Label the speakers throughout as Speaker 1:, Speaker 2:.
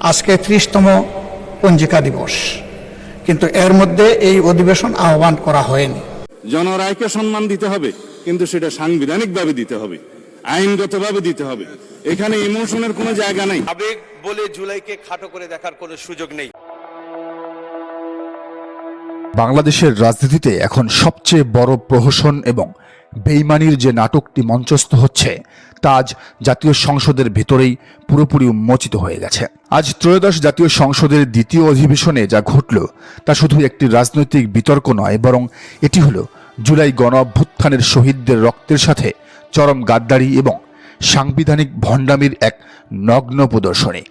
Speaker 1: আজকে 30তম পঞ্জিকা দিবস, কিন্তু এর মধ্যে এই অধিবেশন আহ্বান করা হয়নি।
Speaker 2: জনরায়কে সম্মান দিতে হবে, কিন্তু সেটা সাংবিধানিকভাবে দিতে হবে, আইনগতভাবে দিতে হবে। এখানে ইমোশনের কোনো জায়গা নেই।
Speaker 3: আবেগ বলে জুলাইকে খাটো করে দেখার কোনো সুযোগ নেই।
Speaker 4: বাংলাদেশের রাজনীতিতে এখন সবচেয়ে বড় প্রহসন এবং বেইমানির যে নাটকটি মঞ্চস্থ হচ্ছে তা আজ জাতীয় সংসদের ভেতরেই পুরোপুরি উন্মোচিত হয়ে গেছে। আজ ত্রয়োদশ জাতীয় সংসদের দ্বিতীয় অধিবেশনে যা ঘটল তা শুধু একটি রাজনৈতিক বিতর্ক নয়, বরং এটি হলো জুলাই গণ অভ্যুত্থানের শহীদদের রক্তের সাথে চরম গাদ্দারি এবং সাংবিধানিক ভণ্ডামির এক নগ্ন প্রদর্শনী।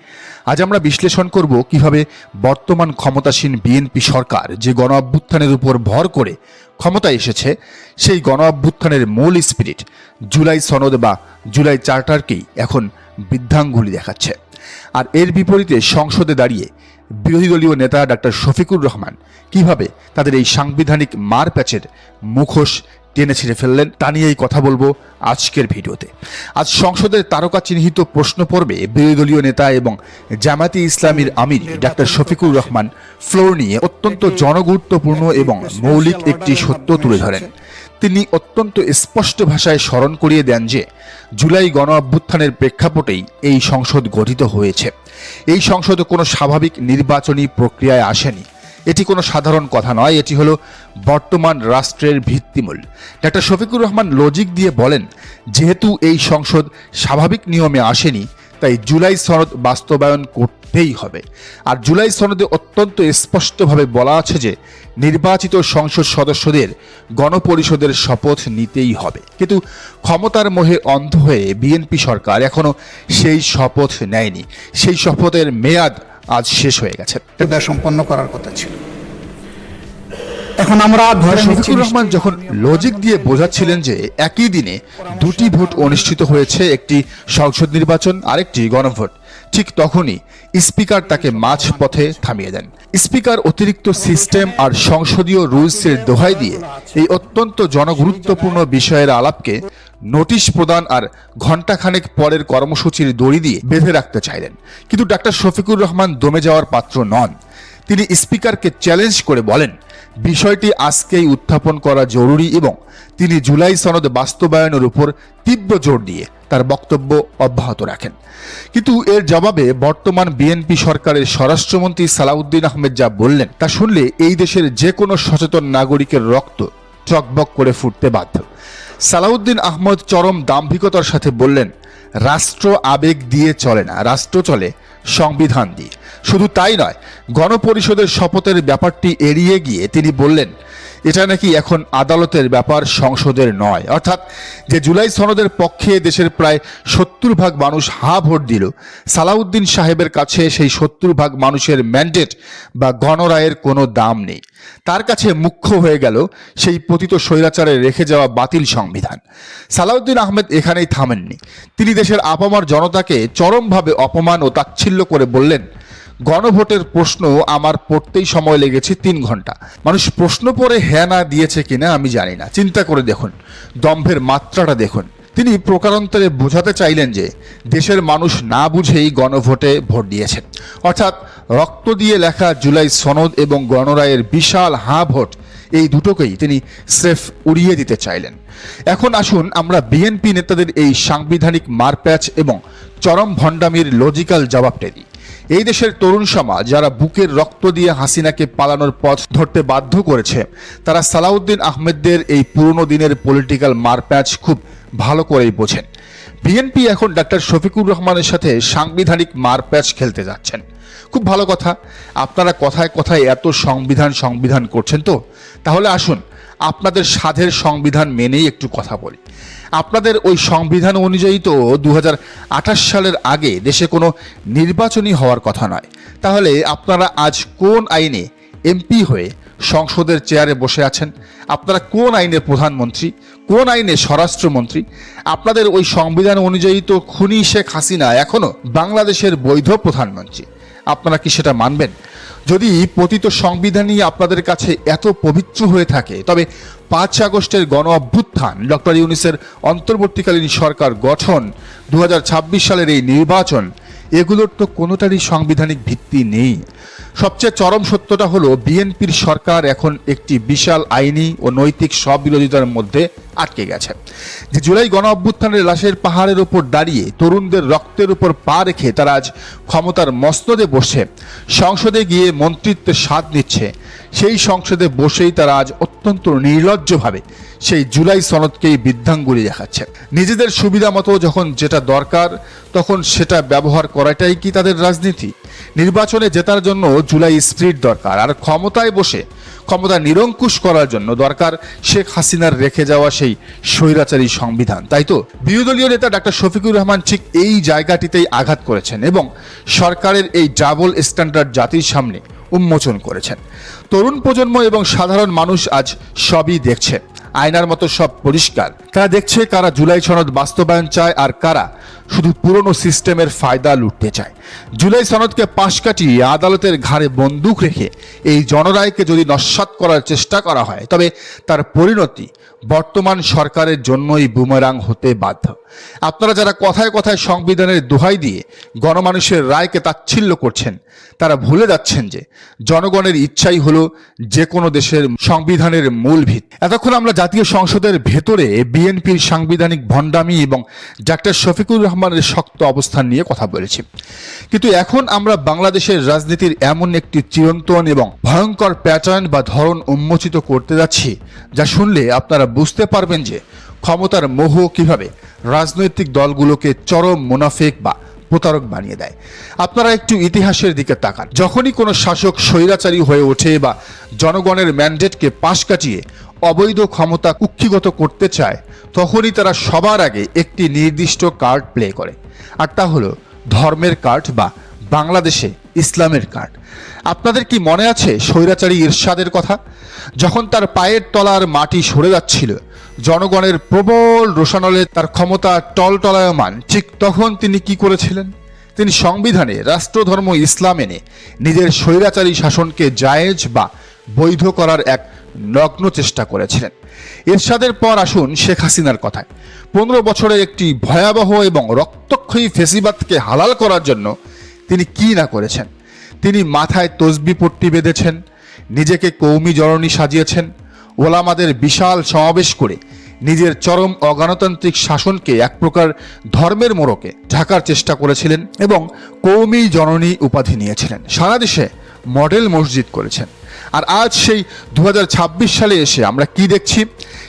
Speaker 4: আজ আমরা বিশ্লেষণ করব কিভাবে বর্তমান ক্ষমতাসীন বিএনপি সরকার যে গণ অভ্যুত্থানের উপর ভর করে ক্ষমতায় এসেছে সেই গণ অভ্যুত্থানের মূল স্পিরিট জুলাই সনদ বা জুলাই চার্টারকেই এখন বৃদ্ধাঙ্গুলি দেখাচ্ছে। আর এর বিপরীতে সংসদে দাঁড়িয়ে বিরোধী দলীয় নেতা ডাক্তার শফিকুর রহমান কিভাবে তাদের এই সাংবিধানিক মারপ্যাচের মুখোশ টেনে ছিঁড়ে ফেললেন তা নিয়েই কথা বলবো আজকের ভিডিওতে। আজ সংসদের তারকা চিহ্নিত প্রশ্ন পর্বে বিরোধী দলীয় নেতা এবং জামায়াতে ইসলামীর আমির ডাক্তার শফিকুর রহমান ফ্লোর নিয়ে অত্যন্ত জনগুরুত্বপূর্ণ এবং মৌলিক একটি সত্য তুলে ধরেন। তিনি অত্যন্ত স্পষ্ট ভাষায় স্মরণ করিয়ে দেন যে জুলাই গণ অভ্যুত্থানের প্রেক্ষাপটেই এই সংসদ গঠিত হয়েছে। এই সংসদ কোনো স্বাভাবিক নির্বাচনী প্রক্রিয়ায় আসেনি। এটি কোনো সাধারণ কথা নয়, এটি হলো বর্তমান রাষ্ট্রের ভিত্তিমূল। ডাক্তার শফিকুর রহমান লজিক দিয়ে বলেন, যেহেতু এই সংসদ স্বাভাবিক নিয়মে আসেনি তাই জুলাই সনদ বাস্তবায়ন করতেই হবে। আর জুলাই সনদে অত্যন্ত স্পষ্টভাবে বলা আছে যে নির্বাচিত সংসদ সদস্যদের গণপরিষদের শপথ নিতেই হবে। কিন্তু ক্ষমতার মোহে অন্ধ হয়ে বিএনপি সরকার এখনো সেই শপথ নেয়নি। সেই শপথের মেয়াদ আজ শেষ হয়ে গেছে।
Speaker 1: সম্পন্ন করার কথা ছিল। এখন আমরা
Speaker 4: শফিকুর রহমান যখন লজিক দিয়ে বোঝাচ্ছিলেন যে একই দিনে দুটি ভোট অনুষ্ঠিত হয়েছে, একটি সংসদ নির্বাচন আরেকটি গণভোট, ঠিক তখনই স্পিকার তাকে মাঝ পথে থামিয়ে দেন। স্পিকার অতিরিক্ত সিস্টেম আর সংসদীয় রুলসের দোহাই দিয়ে এই অত্যন্ত জনগুরুত্বপূর্ণ বিষয়ের আলাপকে নোটিশ প্রদান আর ঘণ্টাখানেক পরের কর্মসূচির দড়ি দিয়ে বেঁধে রাখতে চাইলেন। কিন্তু ডাক্তার শফিকুর রহমান দমে যাওয়ার পাত্র নন। তিনি স্পিকারকে চ্যালেঞ্জ করে বলেন বিষয়টি আজকেই উত্থাপন করা জরুরি এবং তিনি জুলাই সনদ বাস্তবায়নের উপর তীব্র জোর দিয়ে তার বক্তব্য অব্যাহত রাখেন। কিন্তু এর জবাবে বর্তমান বিএনপি সরকারের স্বরাষ্ট্রমন্ত্রী সালাউদ্দিন আহমেদ যা বললেন তা শুনলে এই দেশের যে কোনো সচেতন নাগরিকের রক্ত টকবক করে ফুটতে বাধ্য। সালাউদ্দিন আহমেদ চরম দাম্ভিকতার সাথে বললেন, রাষ্ট্র আবেগ দিয়ে চলে না, রাষ্ট্র চলে সংবিধান দিয়ে। শুধু তাই নয়, গণপরিষদের শপথের ব্যাপারটি এড়িয়ে গিয়ে তিনি বললেন এটা নাকি এখন আদালতের ব্যাপার, সংসদের নয়। অর্থাৎ যে জুলাই সনদের পক্ষে দেশের প্রায় 70% মানুষ হা ভোট দিল, সালাউদ্দিন সাহেবের কাছে সেই 70% মানুষের ম্যান্ডেট বা গণরায়ের কোনো দাম নেই। তার কাছে মুখ্য হয়ে গেল সেই পতিত স্বৈরাচারে রেখে যাওয়া বাতিল সংবিধান। সালাউদ্দিন আহমেদ এখানেই থামেননি। তিনি দেশের আপামর জনতাকে চরমভাবে অপমান ও তাচ্ছিল্য করে বললেন, গণভোটের প্রশ্ন আমার পড়তেই সময় লেগেছে 3 ঘন্টা। মানুষ প্রশ্ন পড়ে হ্যাঁ না দিয়েছে কিনা আমি জানি না, চিন্তা করে দেখুন, দম্ভের মাত্রাটা দেখুন। তিনি প্রকারান্তরে বোঝাতে চাইলেন যে দেশের মানুষ না বুঝেই গণভোটে ভোট দিয়েছেন। অর্থাৎ রক্ত দিয়ে লেখা জুলাই সনদ এবং গণরায়ের বিশাল হাঁ ভোট, এই দুটোকেই তিনি স্রেফ উড়িয়ে দিতে চাইলেন। এখন আসুন আমরা বিএনপি নেতাদের এই সাংবিধানিক মারপ্যাচ এবং চরম ভণ্ডামির লজিক্যাল জবাবটা দিই। এই দেশের তরুণ সমাজ যারা বুকের রক্ত দিয়ে হাসিনাকে পালানোর পথ ধরতে বাধ্য করেছে, তারা সালাউদ্দিন আহমেদদের এই পুরনো দিনের পলিটিক্যাল মারপ্যাচ খুব ভালো করেই বোঝেন। বিএনপি এখন ডাক্তার শফিকুর রহমানের সাথে সাংবিধানিক মারপ্যাচ খেলতে যাচ্ছেন। খুব ভালো কথা, আপনারা কথায় কথায় এত সংবিধান করছেন, তো তাহলে আসুন আপনাদের সাধের সংবিধান মেনেই একটু কথা বলি। আপনাদের ওই সংবিধান অনুযায়ী তো 2028 সালের আগে দেশে কোনো নির্বাচনই হওয়ার কথা নয়। তাহলে আপনারা আজ কোন আইনে এমপি হয়ে সংসদের চেয়ারে বসে আছেন? আপনারা কোন আইনের প্রধানমন্ত্রী, কোন আইনে স্বরাষ্ট্রমন্ত্রী? আপনাদের ওই সংবিধান অনুযায়ী তো খুনি শেখ হাসিনা এখনো বাংলাদেশের বৈধ প্রধানমন্ত্রী। আপনারা কি সেটা মানবেন? যদি পতিত সংবিধানই আপনাদের কাছে এত পবিত্র হয়ে থাকে, তবে 5 আগস্টের গণ অভ্যুত্থান, ডক্টর ইউনূসের অন্তর্বর্তীকালীন সরকার গঠন, 2026 সালের এই নির্বাচন, এগুলোর তো কোনোটারই সাংবিধানিক ভিত্তি নেই। সবচেয়ে চরম সত্যটা হলো বিএনপির সরকার এখন একটি বিশাল আইনি ও নৈতিক সব বিরোধিতার মধ্যে আটকে গেছে। যে জুলাই গণ অভ্যুত্থানের লাশের পাহাড়ের উপর দাঁড়িয়ে তরুণদের রক্তের উপর পা রেখে তারা আজ ক্ষমতার মসনদে বসে সংসদে গিয়ে মন্ত্রিত্বের স্বাদ নিচ্ছে, সেই সংসদে বসেই তারা আজ অত্যন্ত নির্লজ্জভাবে সেই জুলাই সনদকেই বৃদ্ধাঙ্গুলি দেখাচ্ছে। নিজেদের সুবিধা মতো যখন যেটা দরকার তখন সেটা ব্যবহার করাটাই কি তাদের রাজনীতি? নির্বাচনে জেতার জন্য জুলাই স্পিরিট দরকার, আর ক্ষমতায় বসে ক্ষমতা নিরঙ্কুশ করার জন্য দরকার শেখ হাসিনার রেখে যাওয়া সেই স্বৈরাচারী সংবিধান। তাই তো বিরোধী দলীয় নেতা ডাক্তার শফিকুর রহমান ঠিক এই জায়গাটিতেই আঘাত করেছেন এবং সরকারের এই ডাবল স্ট্যান্ডার্ড জাতির সামনে উন্মোচন করেছেন। তরুণ প্রজন্ম এবং সাধারণ মানুষ আজ সবই দেখছে, আয়নার মতো সব পরিষ্কার। তারা দেখছে কারা জুলাই সনদ বাস্তবায়ন চায় আর কারা শুধু পুরনো সিস্টেমের ফায়দা লুটতে চায়। জুলাই সনদকে পাশ কাটিয়ে আদালতের ঘাড়ে বন্দুক রেখে এই জনরায়কে যদি নস্যাৎ করার চেষ্টা করা হয় তবে তার পরিণতি বর্তমান সরকারের জন্যই বুমেরাং হতে বাধ্য। আপনারা যারা কথায় কথায় সংবিধানের দোহাই দিয়ে গণমানুষের রায়কে তাচ্ছিল্য করছেন তারা ভুলে যাচ্ছেন যে জনগণের ইচ্ছাই হলো যে কোনো দেশের সংবিধানের মূল ভিত। এতক্ষণ আমরা জাতীয় সংসদের ভেতরে বিএনপির সাংবিধানিক ভণ্ডামি এবং ডাক্তার শফিকুর রহমানের শক্ত অবস্থান নিয়ে কথা বলেছি, কিন্তু এখন আমরা বাংলাদেশের রাজনীতির এমন একটি চিরন্তন এবং ভয়ঙ্কর প্যাটার্ন বা ধরন উন্মোচিত করতে যাচ্ছি যা শুনলে আপনারা বুঝতে পারবেন যে ক্ষমতার মোহ কিভাবে রাজনৈতিক দলগুলোকে চরম মুনাফিক বা প্রতারক বানিয়ে দেয়। আপনারা একটু ইতিহাসের দিকে তাকান। যখনই কোনো শাসক স্বৈরাচারী হয়ে ওঠে বা জনগণের ম্যান্ডেটকে পাশ কাটিয়ে অবৈধ ক্ষমতা কুক্ষিগত করতে চায় তখনই তারা সবার আগে একটি নির্দিষ্ট কার্ড প্লে করে, আর তা হলো ধর্মের কার্ড বা বাংলাদেশে ইসলামের কার্ড। আপনাদের কি মনে আছে স্বৈরাচারী ইরশাদের কথা? যখন তার পায়ের তলার মাটি সরে যাচ্ছিল, জনগণের প্রবল রোষানলে তার ক্ষমতা টলটলায়মান, ঠিক তখন তিনি কি করেছিলেন? তিনি সংবিধানে রাষ্ট্রধর্ম ইসলাম এনে নিজের স্বৈরাচারী শাসনকে জায়েজ বা বৈধ করার এক নগ্ন চেষ্টা করেছিলেন। এরশাদের পর আসুন শেখ হাসিনার কথায়। 15 বছরের একটি ভয়াবহ এবং রক্তক্ষয়ী ফেসিবাদকে হালাল করার জন্য তিনি কি না করেছেন। তিনি মাথায় তসবি পট্টি বেঁধেছেন, নিজেকে কৌমি জননী সাজিয়েছেন, ওলামাদের বিশাল সমাবেশ করে নিজের চরম অগণতান্ত্রিক শাসনকে এক প্রকার ধর্মের মোড়কে ঢাকার চেষ্টা করেছিলেন এবং কৌমি জননী উপাধি নিয়েছিলেন। সারা দেশে মডেল মসজিদ করেছেন। আর আজ সেই 2026 সালে এসে আমরা কি দেখছি?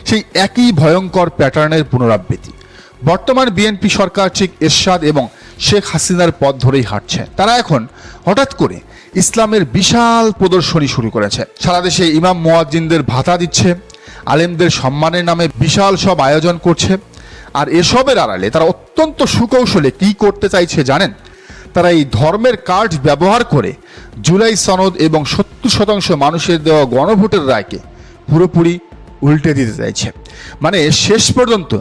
Speaker 4: সেই একই ভয়ঙ্কর প্যাটার্নের পুনরাবৃত্তি। বর্তমান বিএনপি সরকার ঠিক এরশাদ এবং শেখ হাসিনার পথ ধরেই হাঁটছে। তারা এখন হঠাৎ করে ইসলামের বিশাল প্রদর্শনী শুরু করেছে। সারা দেশে ইমাম মুয়াজ্জিনদের ভাতা দিচ্ছে, আলেমদের সম্মানের নামে বিশাল সব আয়োজন করছে। আর এসবের আড়ালে তারা অত্যন্ত সুকৌশলে কি করতে চাইছে জানেন? তারা এই ধর্মের কার্ড ব্যবহার করে জুলাই সনদ এবং 70% মানুষের দেওয়া গণভোটের রায়কে পুরোপুরি উল্টে দিতে চাইছে। মানে শেষ পর্যন্ত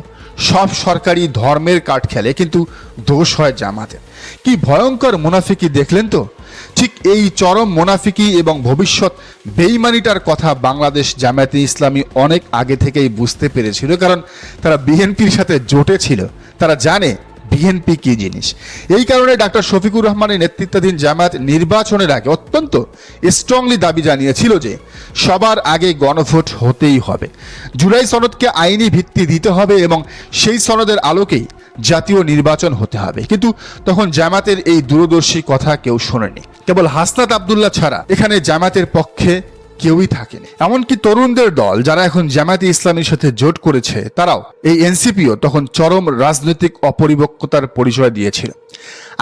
Speaker 4: সব সরকারি ধর্মের কার্ড খেলে, কিন্তু দোষ হয় জামাতের। কি ভয়ঙ্কর মুনাফিকি দেখলেন তো? ঠিক এই চরম মুনাফিকি এবং ভবিষ্যৎ বেইমানিটার কথা বাংলাদেশ জামায়াতে ইসলামী অনেক আগে থেকেই বুঝতে পেরেছিল, কারণ তারা বিএনপির সাথে জোটে ছিল। তারা জানে বিএনপি কি জিনিস। এই কারণে ডাক্তার শফিকুর রহমানের নেতৃত্বাধীন জামায়াত নির্বাচনের আগে অত্যন্ত স্ট্রংলি দাবি জানিয়েছিল যে সবার আগে গণভোট হতেই হবে, জুলাই সনদকে আইনি ভিত্তি দিতে হবে এবং সেই সনদের আলোকেই জাতীয় নির্বাচন হতে হবে। কিন্তু তখন জামায়াতের এই দূরদর্শী কথা কেউ শোনেনি। কেবল হাসনাত আব্দুল্লাহ ছাড়া এখানে জামায়াতের পক্ষে কেউই থাকেনি। এমনকি তরুণদের দল যারা এখন জামায়াতে ইসলামীর সাথে জোট করেছে তারাও, এই এনসিপিও তখন চরম রাজনৈতিক অপরিপক্কতার পরিচয় দিয়েছিল।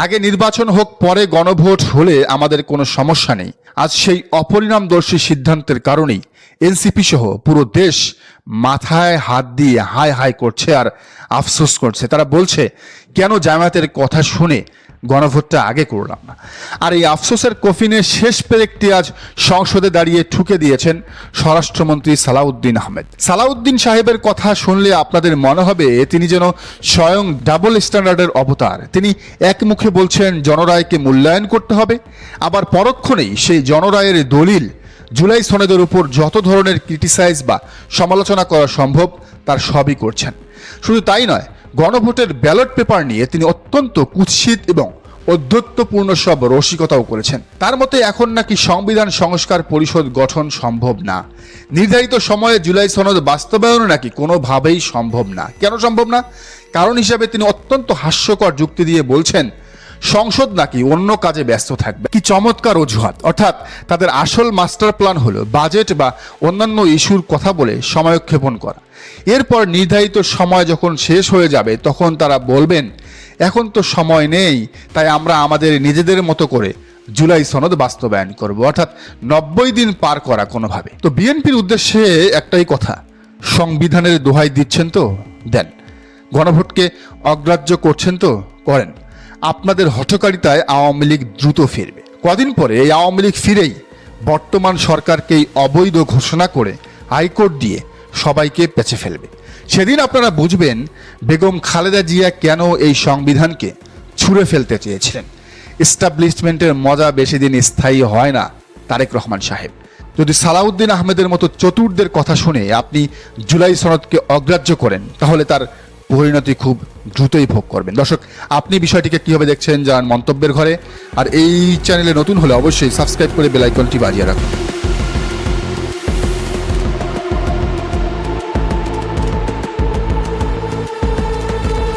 Speaker 4: আগে নির্বাচন হোক, পরে গণভোট হলে আমাদের কোনো সমস্যা নেই। আজ সেই অপরিণামদর্শী সিদ্ধান্তের কারণেই এনসিপি সহ পুরো দেশ মাথায় হাত দিয়ে হায় হায় করছে আর আফসোস করছে। তারা বলছে, কেন জামায়াতের কথা শুনে গণভোটটা আগে করলাম না। আর এই আফসোসের কফিনে শেষ পেরেকটি আজ সংসদে দাঁড়িয়ে ঠুকে দিয়েছেন স্বরাষ্ট্রমন্ত্রী সালাউদ্দিন আহমেদ। সালাউদ্দিন সাহেবের কথা শুনলে আপনাদের মনে হবে তিনি যেন স্বয়ং ডাবল স্ট্যান্ডার্ডের অবতার। তিনি এক মুখে বলছেন জনরায়কে মূল্যায়ন করতে হবে, আবার পরক্ষণেই সেই জনরায়ের দলিল জুলাই সনদের উপর যত ধরনের ক্রিটিসাইজ বা সমালোচনা করা সম্ভব তার সবই করছেন। শুধু তাই নয়, গণভোটের ব্যালট পেপার নিয়ে তিনি অত্যন্ত কুৎসিত এবং অধ্যত্বপূর্ণ সব রসিকতাও করেছেন। তার মতে এখন নাকি সংবিধান সংস্কার পরিষদ গঠন সম্ভব না, নির্ধারিত সময়ে জুলাই সনদ বাস্তবায়ন নাকি কোনোভাবেই সম্ভব না। কেন সম্ভব না? কারণ হিসাবে তিনি অত্যন্ত হাস্যকর যুক্তি দিয়ে বলছেন সংসদ নাকি অন্য কাজে ব্যস্ত থাকবে। কি চমৎকার অজুহাত! অর্থাৎ তাদের আসল মাস্টার প্ল্যান হলো বাজেট বা অন্যান্য ইস্যুর কথা বলে সময়ক্ষেপণ করা। এরপর নির্ধারিত সময় যখন শেষ হয়ে যাবে তখন তারা বলবেন এখন তো সময় নেই, তাই আমরা আমাদের নিজেদের মতো করে জুলাই সনদ বাস্তবায়ন করব, অর্থাৎ 90 দিন পার করা কোনোভাবে। তো বিএনপির উদ্দেশ্যে একটাই কথা, সংবিধানের দোহাই দিচ্ছেন তো দেন, গণভোটকে অগ্রাহ্য করছেন তো করেন। আপনাদের হঠকারিতায় আওয়ামী লীগ দ্রুত ফিরবে। কদিন পরে এই আওয়ামী লীগ ফিরেই বর্তমান সরকারকেই অবৈধ ঘোষণা করে হাইকোর্ট দিয়ে সবাইকে পেঁচে ফেলবে। সেদিন আপনারা বুঝবেন বেগম খালেদা জিয়া কেন এই সংবিধানকে ছুঁড়ে ফেলতে চেয়েছিলেন। এস্টাবলিশমেন্টের মজা বেশি দিন স্থায়ী হয় না তারেক রহমান সাহেব। যদি সালাউদ্দিন আহমেদের মতো চতুরদের কথা শুনে আপনি জুলাই সনদকে অগ্রাহ্য করেন তাহলে তার পরিণতি খুব দ্রুতই ভোগ করবেন। দর্শক, আপনি বিষয়টিকে কিভাবে দেখছেন জানান মন্তব্যের ঘরে। আর এই চ্যানেলে নতুন হলে অবশ্যই সাবস্ক্রাইব করে বেল আইকনটি বাজিয়ে রাখুন।